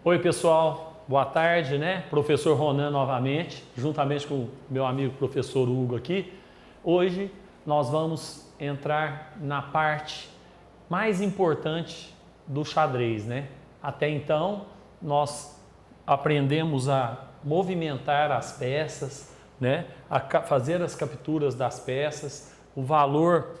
Oi pessoal, boa tarde, né? Professor Ronan novamente, juntamente com o meu amigo professor Hugo aqui. Hoje nós vamos entrar na parte mais importante do xadrez, né? Até então nós aprendemos a movimentar as peças, né? A fazer as capturas das peças, o valor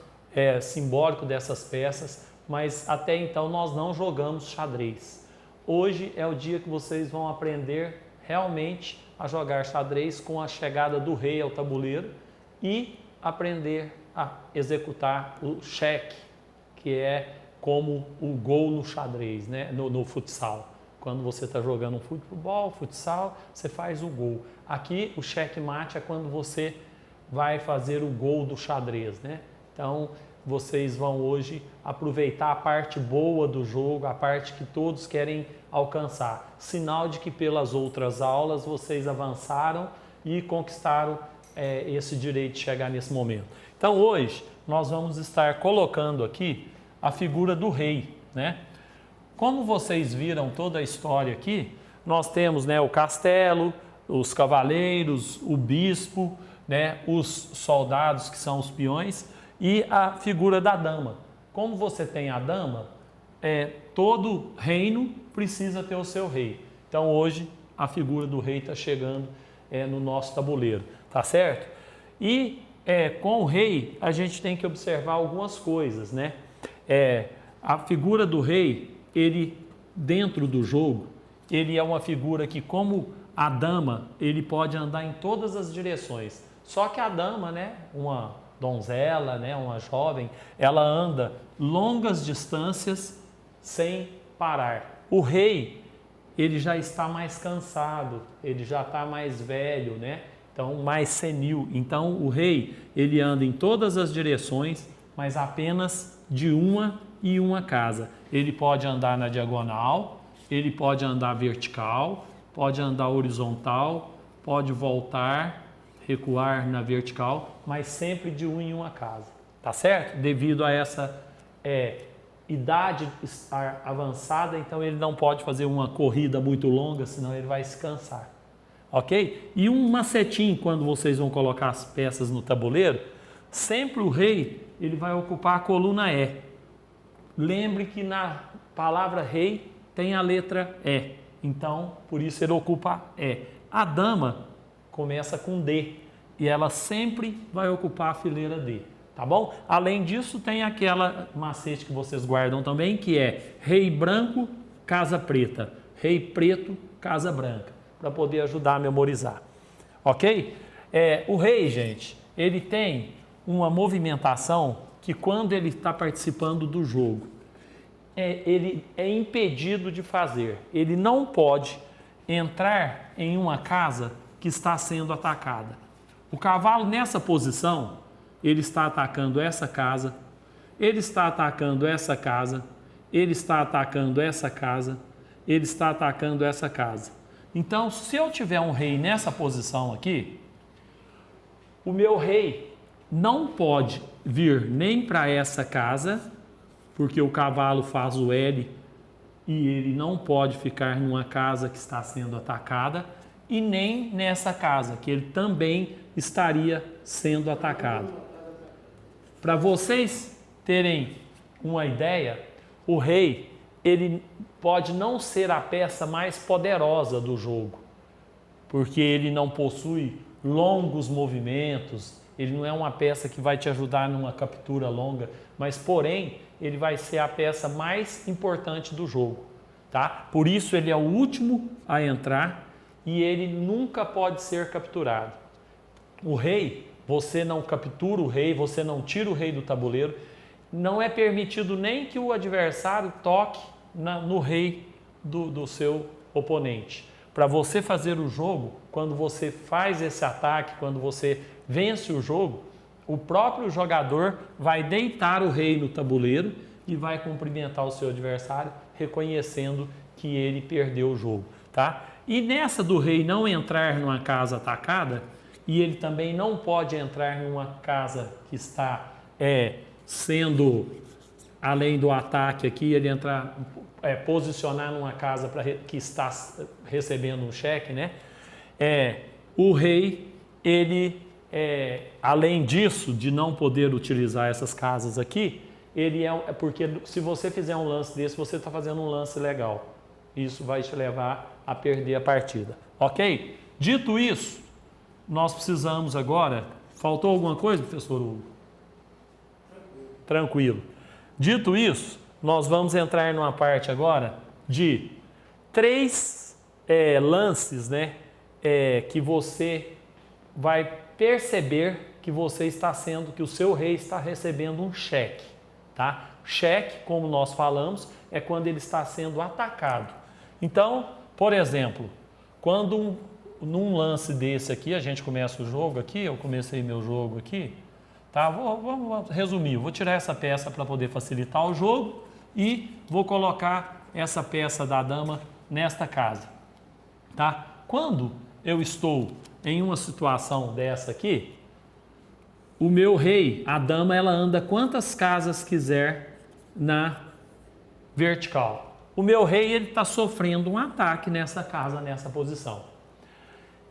simbólico dessas peças, mas até então nós não jogamos xadrez. Hoje é o dia que vocês vão aprender realmente a jogar xadrez com a chegada do rei ao tabuleiro e aprender a executar o cheque, que é como o gol no xadrez, né? no futsal. Quando você está jogando um futsal, você faz o gol. Aqui o checkmate é quando você vai fazer o gol do xadrez, né? Então vocês vão hoje aproveitar a parte boa do jogo, a parte que todos querem alcançar. Sinal de que pelas outras aulas vocês avançaram e conquistaram esse direito de chegar nesse momento. Então hoje nós vamos estar colocando aqui a figura do rei, né? Como vocês viram toda a história aqui, nós temos, né, o castelo, os cavaleiros, o bispo, né, os soldados que são os peões e a figura da dama. Como você tem a dama, todo reino precisa ter o seu rei. Então hoje a figura do rei está chegando no nosso tabuleiro, tá certo? E com o rei a gente tem que observar algumas coisas, né? A figura do rei, ele dentro do jogo, ele é uma figura que, como a dama, ele pode andar em todas as direções. Só que a dama, né, uma donzela, né, uma jovem, ela anda longas distâncias sem parar. O rei, ele já está mais cansado, ele já está mais velho, né? Então mais senil. Então o rei, ele anda em todas as direções, mas apenas de uma e uma casa. Ele pode andar na diagonal, ele pode andar vertical, pode andar horizontal, pode voltar, recuar na vertical, mas sempre de uma em uma casa, tá certo? Devido a essa idade estar avançada, então ele não pode fazer uma corrida muito longa, senão ele vai se cansar, ok? E um macetinho quando vocês vão colocar as peças no tabuleiro, sempre o rei, ele vai ocupar a coluna E. Lembre que na palavra rei tem a letra E, então por isso ele ocupa E. A dama começa com D e ela sempre vai ocupar a fileira D, tá bom? Além disso tem aquela macete que vocês guardam também, que é rei branco, casa preta, rei preto, casa branca, para poder ajudar a memorizar, ok? O rei, gente, ele tem uma movimentação que quando ele está participando do jogo, ele é impedido de fazer. Ele não pode entrar em uma casa que está sendo atacada. O cavalo nessa posição, ele está atacando essa casa, ele está atacando essa casa, ele está atacando essa casa, ele está atacando essa casa. Então, se eu tiver um rei nessa posição aqui, o meu rei não pode vir nem para essa casa, porque o cavalo faz o L e ele não pode ficar numa casa que está sendo atacada, e nem nessa casa, que ele também estaria sendo atacado. Para vocês terem uma ideia, o rei, ele pode não ser a peça mais poderosa do jogo, porque ele não possui longos movimentos, ele não é uma peça que vai te ajudar numa captura longa, mas porém ele vai ser a peça mais importante do jogo, tá? Por isso ele é o último a entrar e ele nunca pode ser capturado. O rei, você não captura o rei, você não tira o rei do tabuleiro, não é permitido nem que o adversário toque no rei do seu oponente. Para você fazer o jogo, quando você faz esse ataque, quando você vence o jogo, o próprio jogador vai deitar o rei no tabuleiro e vai cumprimentar o seu adversário, reconhecendo que ele perdeu o jogo, tá? E nessa do rei não entrar numa casa atacada, e ele também não pode entrar numa casa que está sendo além do ataque aqui, ele entrar, posicionar numa casa que está recebendo um cheque, né? O rei, ele, além disso, de não poder utilizar essas casas aqui, ele porque se você fizer um lance desse, você está fazendo um lance legal. Isso vai te levar a perder a partida, ok? Dito isso, nós precisamos agora... Faltou alguma coisa, professor Hugo? Tranquilo. Dito isso, nós vamos entrar numa parte agora de 3 lances, né, que você vai perceber que que o seu rei está recebendo um cheque, tá? Cheque, como nós falamos, é quando ele está sendo atacado. Então, por exemplo, quando num lance desse aqui, a gente começa o jogo aqui, eu comecei meu jogo aqui, tá? Vamos resumir, vou tirar essa peça para poder facilitar o jogo e vou colocar essa peça da dama nesta casa, tá? Quando eu estou em uma situação dessa aqui, o meu rei, a dama, ela anda quantas casas quiser na vertical. O meu rei, ele está sofrendo um ataque nessa casa, nessa posição.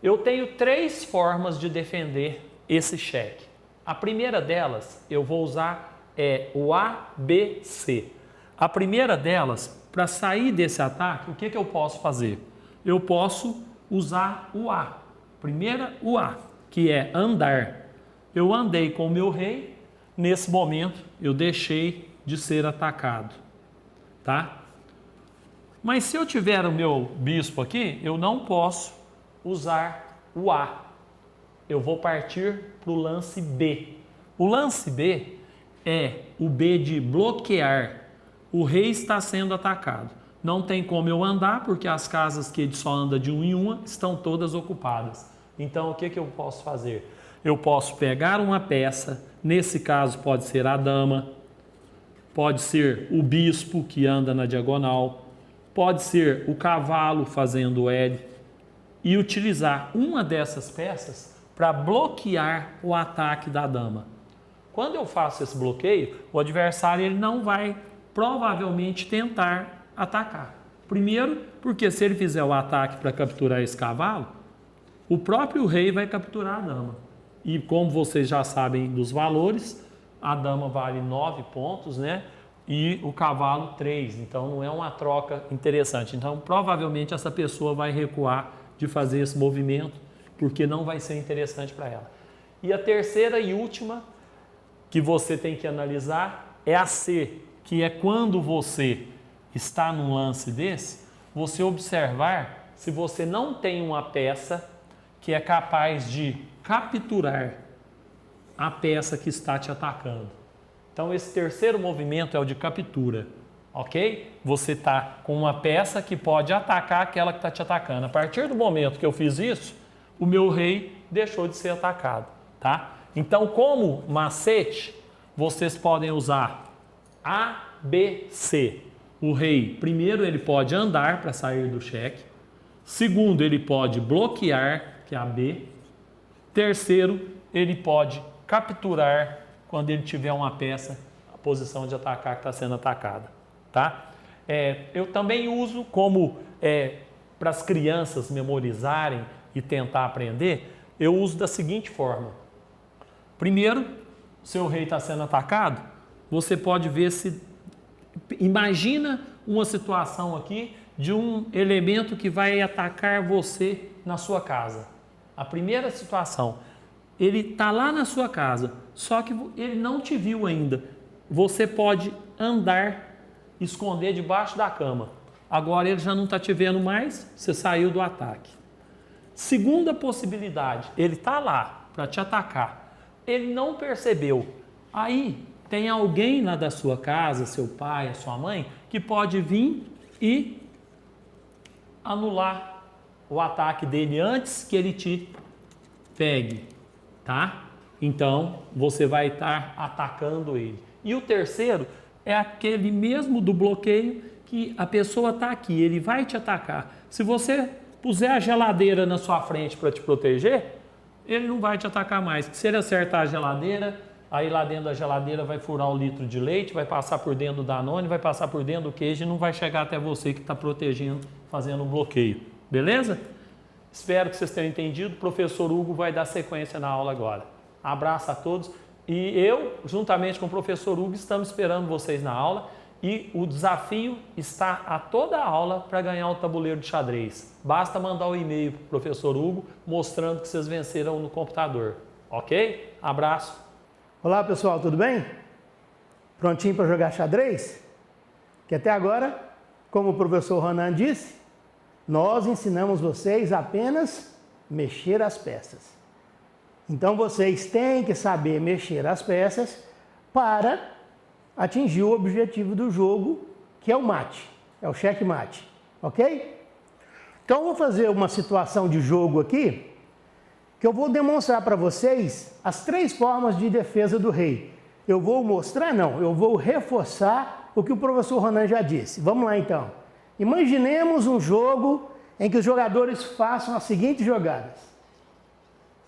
Eu tenho 3 formas de defender esse cheque. A primeira delas, eu vou usar o ABC. A primeira delas, para sair desse ataque, o que eu posso fazer? Eu posso usar o A. Primeira, o A, que é andar. Eu andei com o meu rei, nesse momento eu deixei de ser atacado, tá? Mas se eu tiver o meu bispo aqui, eu não posso usar o A. Eu vou partir para o lance B. O lance B é o B de bloquear. O rei está sendo atacado. Não tem como eu andar, porque as casas que ele só anda de 1 em 1 estão todas ocupadas. Então, o que eu posso fazer? Eu posso pegar uma peça, nesse caso pode ser a dama, pode ser o bispo que anda na diagonal, pode ser o cavalo fazendo L, e utilizar uma dessas peças para bloquear o ataque da dama. Quando eu faço esse bloqueio, o adversário ele não vai provavelmente tentar atacar. Primeiro, porque se ele fizer o ataque para capturar esse cavalo, o próprio rei vai capturar a dama. E como vocês já sabem dos valores, a dama vale 9 pontos, né? E o cavalo 3. Então não é uma troca interessante. Então provavelmente essa pessoa vai recuar de fazer esse movimento, porque não vai ser interessante para ela. E a terceira e última que você tem que analisar é a C, que é quando você está num lance desse, você observar se você não tem uma peça que é capaz de capturar a peça que está te atacando. Então esse terceiro movimento é o de captura. Ok? Você está com uma peça que pode atacar aquela que está te atacando. A partir do momento que eu fiz isso, o meu rei deixou de ser atacado, tá? Então, como macete, vocês podem usar A, B, C. O rei, primeiro, ele pode andar para sair do cheque. Segundo, ele pode bloquear, que é a B. Terceiro, ele pode capturar quando ele tiver uma peça, a posição de atacar que está sendo atacada. Tá? Eu também uso como para as crianças memorizarem e tentar aprender, eu uso da seguinte forma. Primeiro, seu rei está sendo atacado, você pode ver se... Imagina uma situação aqui de um elemento que vai atacar você na sua casa. A primeira situação, ele está lá na sua casa, só que ele não te viu ainda. Você pode andar, esconder debaixo da cama. Agora ele já não está te vendo mais, você saiu do ataque. Segunda possibilidade, ele está lá para te atacar. Ele não percebeu. Aí tem alguém lá da sua casa, seu pai, a sua mãe, que pode vir e anular o ataque dele antes que ele te pegue, tá? Então você vai estar atacando ele. E o terceiro é aquele mesmo do bloqueio, que a pessoa está aqui, ele vai te atacar. Se você puser a geladeira na sua frente para te proteger, ele não vai te atacar mais. Se ele acertar a geladeira, aí lá dentro da geladeira vai furar o litro de leite, vai passar por dentro do Danone, vai passar por dentro do queijo e não vai chegar até você que está protegendo, fazendo um bloqueio. Beleza? Espero que vocês tenham entendido. O professor Hugo vai dar sequência na aula agora. Abraço a todos. E eu, juntamente com o professor Hugo, estamos esperando vocês na aula. E o desafio está a toda a aula para ganhar o tabuleiro de xadrez. Basta mandar o e-mail para o professor Hugo mostrando que vocês venceram no computador. Ok? Abraço. Olá pessoal, tudo bem? Prontinho para jogar xadrez? Que até agora, como o professor Ronan disse, nós ensinamos vocês apenas mexer as peças. Então vocês têm que saber mexer as peças para atingir o objetivo do jogo, que é o mate, é o checkmate, ok? Então eu vou fazer uma situação de jogo aqui, que eu vou demonstrar para vocês as 3 formas de defesa do rei. Eu vou mostrar, não, eu vou reforçar o que o professor Ronan já disse. Vamos lá então. Imaginemos um jogo em que os jogadores façam as seguintes jogadas.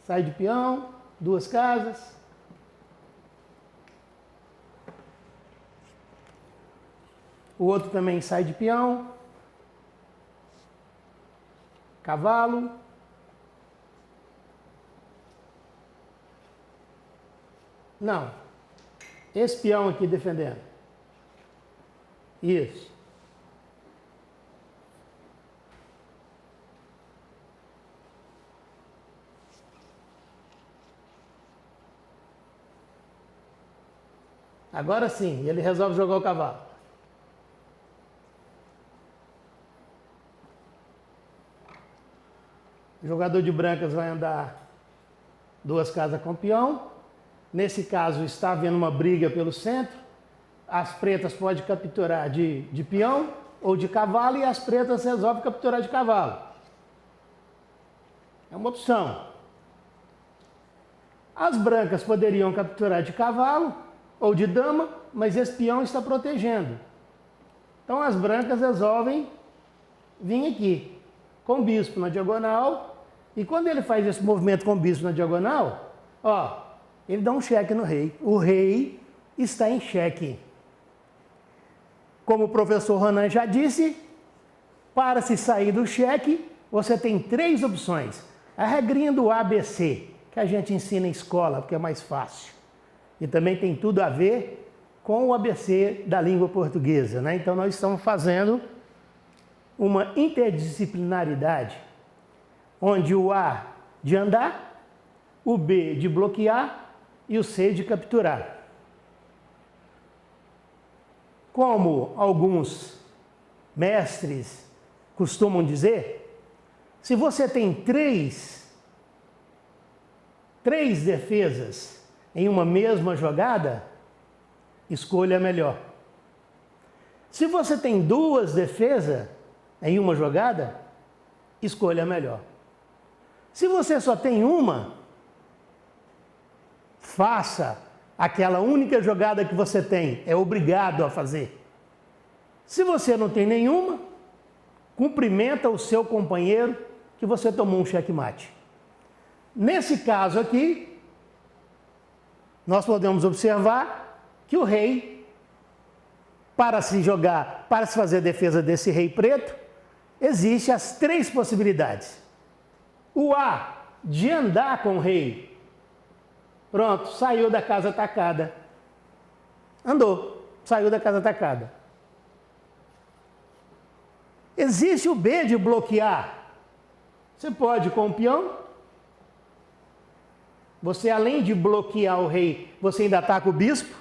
Sai de peão, 2 casas. O outro também sai de peão. Cavalo. Não. Esse peão aqui defendendo. Isso. Agora sim, ele resolve jogar o cavalo. O jogador de brancas vai andar 2 casas com peão. Nesse caso, está havendo uma briga pelo centro. As pretas podem capturar de peão ou de cavalo e as pretas resolvem capturar de cavalo. É uma opção. As brancas poderiam capturar de cavalo ou de dama, mas esse peão está protegendo. Então as brancas resolvem vir aqui, com o bispo na diagonal. E quando ele faz esse movimento com o bispo na diagonal, ó, ele dá um cheque no rei. O rei está em xeque. Como o professor Ronan já disse, para se sair do xeque, você tem 3 opções. A regrinha do ABC, que a gente ensina em escola, porque é mais fácil. E também tem tudo a ver com o ABC da língua portuguesa, né? Então nós estamos fazendo uma interdisciplinaridade, onde o A de andar, o B de bloquear e o C de capturar. Como alguns mestres costumam dizer, se você tem três defesas em uma mesma jogada, escolha a melhor. Se você tem 2 defesas em uma jogada, escolha a melhor. Se você só tem uma, faça aquela única jogada que você tem, é obrigado a fazer. Se você não tem nenhuma, cumprimenta o seu companheiro que você tomou um checkmate. Nesse caso aqui, nós podemos observar que o rei, para se fazer a defesa desse rei preto, existem as 3 possibilidades. O A, de andar com o rei. Pronto, saiu da casa atacada. Andou, saiu da casa atacada. Existe o B de bloquear. Você pode com o peão. Você, além de bloquear o rei, você ainda ataca o bispo.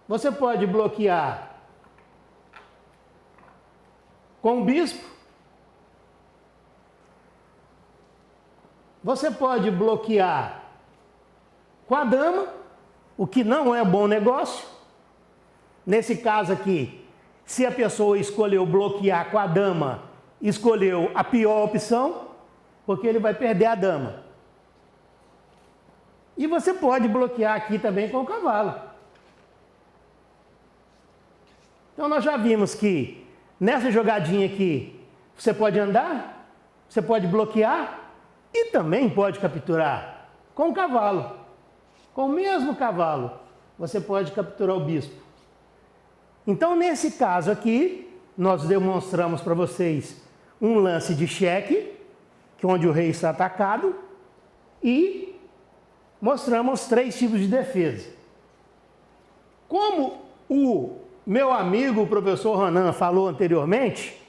Você pode bloquear com o bispo. Você pode bloquear com a dama, o que não é bom negócio. Nesse caso aqui, se a pessoa escolheu bloquear com a dama, escolheu a pior opção, porque ele vai perder a dama. E você pode bloquear aqui também com o cavalo. Então nós já vimos que nessa jogadinha aqui, você pode andar, você pode bloquear, e também pode capturar. com o cavalo. Com o mesmo cavalo, você pode capturar o bispo. Então, nesse caso aqui, nós demonstramos para vocês um lance de cheque, que é onde o rei está atacado, e mostramos 3 tipos de defesa. Como o meu amigo, o professor Ronan, falou anteriormente,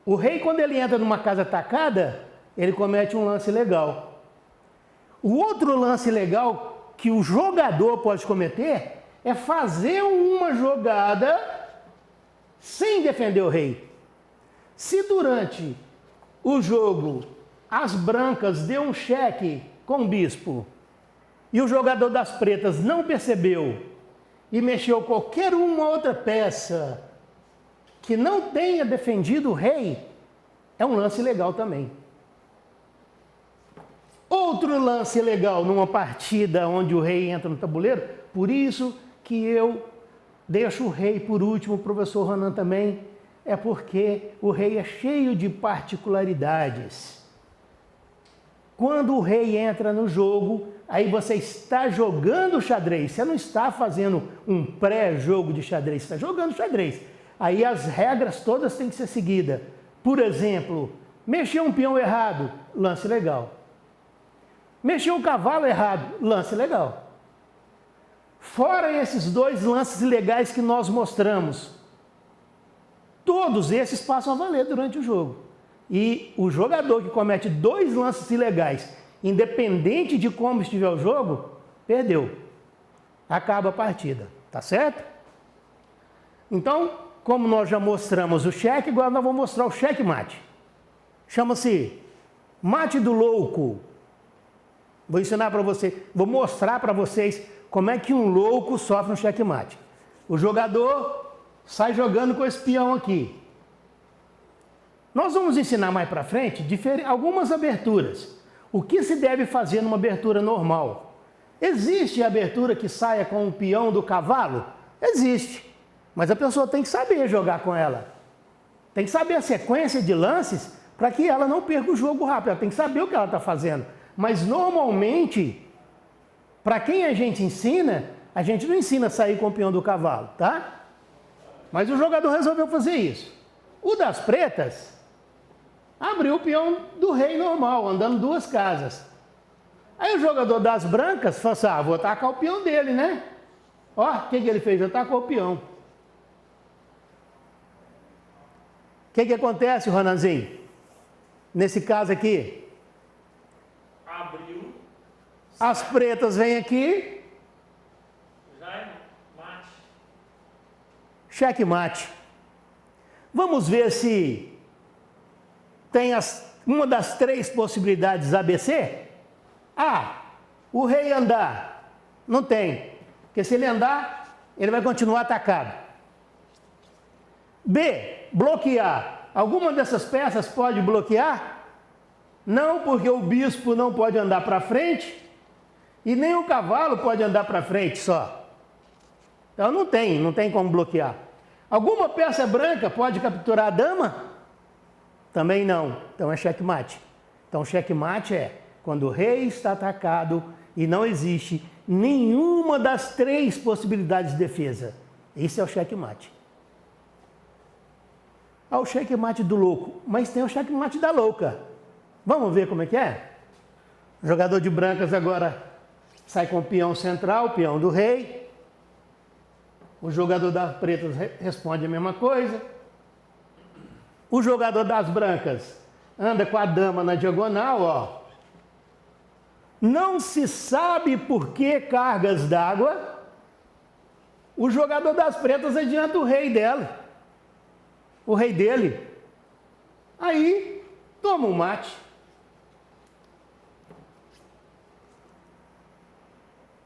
o rei, quando ele entra numa casa atacada, ele comete um lance legal. O outro lance legal que o jogador pode cometer é fazer uma jogada sem defender o rei. Se durante o jogo as brancas deu um cheque com o bispo e o jogador das pretas não percebeu e mexeu qualquer uma outra peça que não tenha defendido o rei, é um lance legal também. Outro lance legal numa partida onde o rei entra no tabuleiro, por isso que eu deixo o rei por último, o professor Ronan também, é porque o rei é cheio de particularidades. Quando o rei entra no jogo, aí você está jogando xadrez, você não está fazendo um pré-jogo de xadrez, você está jogando xadrez. Aí as regras todas têm que ser seguidas. Por exemplo, mexeu um peão errado, lance legal. Mexeu o cavalo errado, lance legal. Fora esses 2 lances legais que nós mostramos, todos esses passam a valer durante o jogo. E o jogador que comete 2 lances ilegais, independente de como estiver o jogo, perdeu. Acaba a partida, tá certo? Então, como nós já mostramos o cheque, agora nós vamos mostrar o cheque-mate. Chama-se mate do louco. Vou ensinar para você, vou mostrar para vocês como é que um louco sofre um checkmate. O jogador sai jogando com esse peão aqui. Nós vamos ensinar mais para frente algumas aberturas. O que se deve fazer numa abertura normal? Existe a abertura que saia com o peão do cavalo? Existe. Mas a pessoa tem que saber jogar com ela. Tem que saber a sequência de lances para que ela não perca o jogo rápido. Ela tem que saber o que ela está fazendo. Mas normalmente, para quem a gente não ensina a sair com o peão do cavalo, tá? Mas o jogador resolveu fazer isso. O das pretas abriu o peão do rei normal, andando 2 casas. Aí o jogador das brancas falou assim, vou atacar o peão dele, né? Ó, o que ele fez? Atacou o peão. O que acontece, Ronanzinho? Nesse caso aqui, abriu. As pretas vêm aqui. Já é mate. Cheque-mate. Vamos ver se tem uma das 3 possibilidades ABC? A. O rei andar. Não tem. Porque se ele andar, ele vai continuar atacado. B. Bloquear. Alguma dessas peças pode bloquear? Não, porque o bispo não pode andar para frente e nem o cavalo pode andar para frente só. Então não tem como bloquear. Alguma peça branca pode capturar a dama? Também não. Então é checkmate. Então checkmate é quando o rei está atacado e não existe nenhuma das 3 possibilidades de defesa. Esse é o checkmate. O checkmate do louco, mas tem o checkmate da louca. Vamos ver como é que é? O jogador de brancas agora sai com o peão central, o peão do rei. O jogador das pretas responde a mesma coisa. O jogador das brancas anda com a dama na diagonal, ó. Não se sabe por que cargas d'água. O jogador das pretas adianta o rei dela. O rei dele. Aí, toma um mate.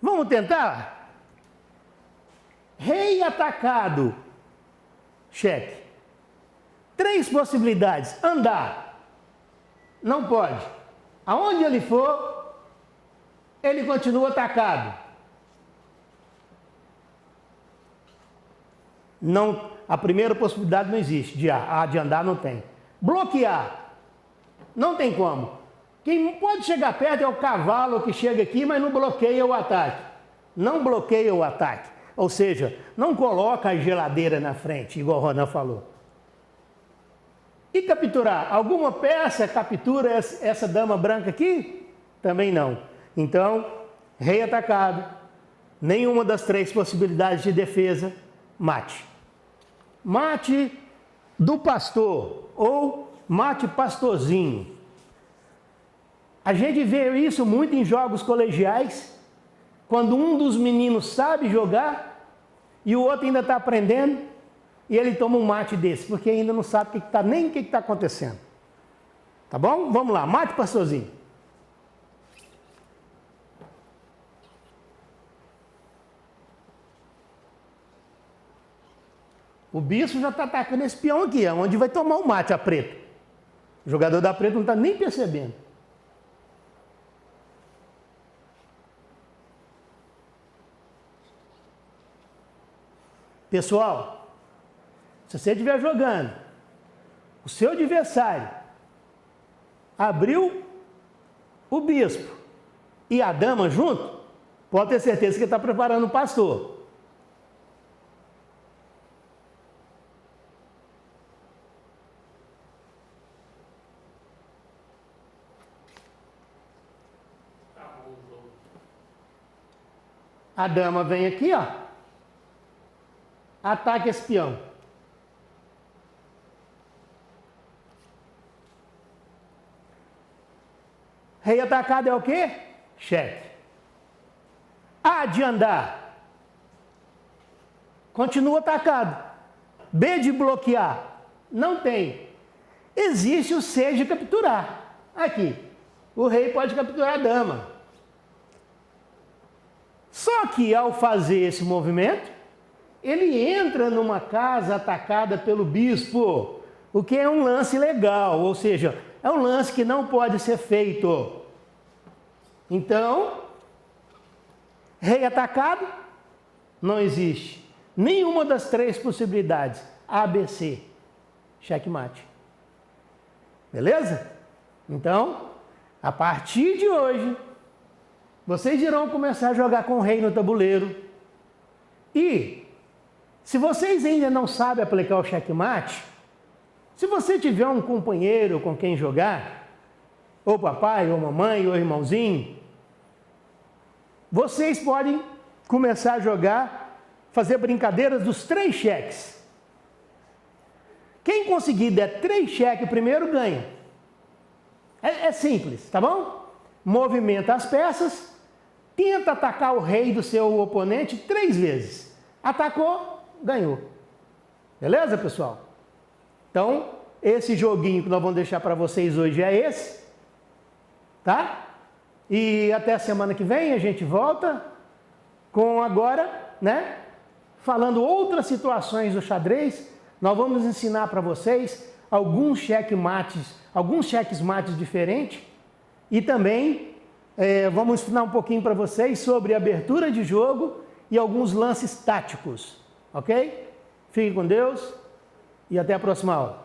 Vamos tentar? Rei atacado. Cheque. 3 possibilidades. Andar. Não pode. Aonde ele for, ele continua atacado. Não, a primeira possibilidade não existe. De andar não tem. Bloquear. Não tem como. Quem pode chegar perto é o cavalo que chega aqui, mas não bloqueia o ataque. Não bloqueia o ataque. Ou seja, não coloca a geladeira na frente, igual o Ronan falou. E capturar? Alguma peça captura essa dama branca aqui? Também não. Então, rei atacado, nenhuma das 3 possibilidades de defesa, mate. Mate do pastor ou mate pastorzinho. A gente vê isso muito em jogos colegiais, quando um dos meninos sabe jogar e o outro ainda está aprendendo, e ele toma um mate desse, porque ainda não sabe nem o que está acontecendo. Tá bom? Vamos lá, mate pastorzinho. O bispo já está atacando esse peão aqui, é onde vai tomar o mate, a preto. O jogador da preta não está nem percebendo. Pessoal, se você estiver jogando, o seu adversário abriu o bispo e a dama junto, pode ter certeza que está preparando o pastor. A dama vem aqui, ó. Ataca esse peão. Rei atacado é o quê? Cheque. A de andar. Continua atacado. B de bloquear. Não tem. Existe o C de capturar. Aqui. O rei pode capturar a dama. Só que ao fazer esse movimento, ele entra numa casa atacada pelo bispo, o que é um lance ilegal, ou seja, é um lance que não pode ser feito. Então, rei atacado, não existe nenhuma das 3 possibilidades, A, B, C, checkmate. Beleza? Então, a partir de hoje, vocês irão começar a jogar com o rei no tabuleiro. E, se vocês ainda não sabem aplicar o checkmate, se você tiver um companheiro com quem jogar, ou papai, ou mamãe, ou irmãozinho, vocês podem começar a jogar, fazer brincadeiras dos 3 cheques. Quem conseguir der 3 cheques primeiro ganha. É simples, tá bom? Movimenta as peças, tenta atacar o rei do seu oponente 3 vezes. Atacou, ganhou. Beleza, pessoal? Então, esse joguinho que nós vamos deixar para vocês hoje é esse, tá? E até a semana que vem a gente volta com agora, né? Falando outras situações do xadrez. Nós vamos ensinar para vocês alguns checkmates diferentes e também vamos ensinar um pouquinho para vocês sobre abertura de jogo e alguns lances táticos, ok? Fiquem com Deus e até a próxima aula.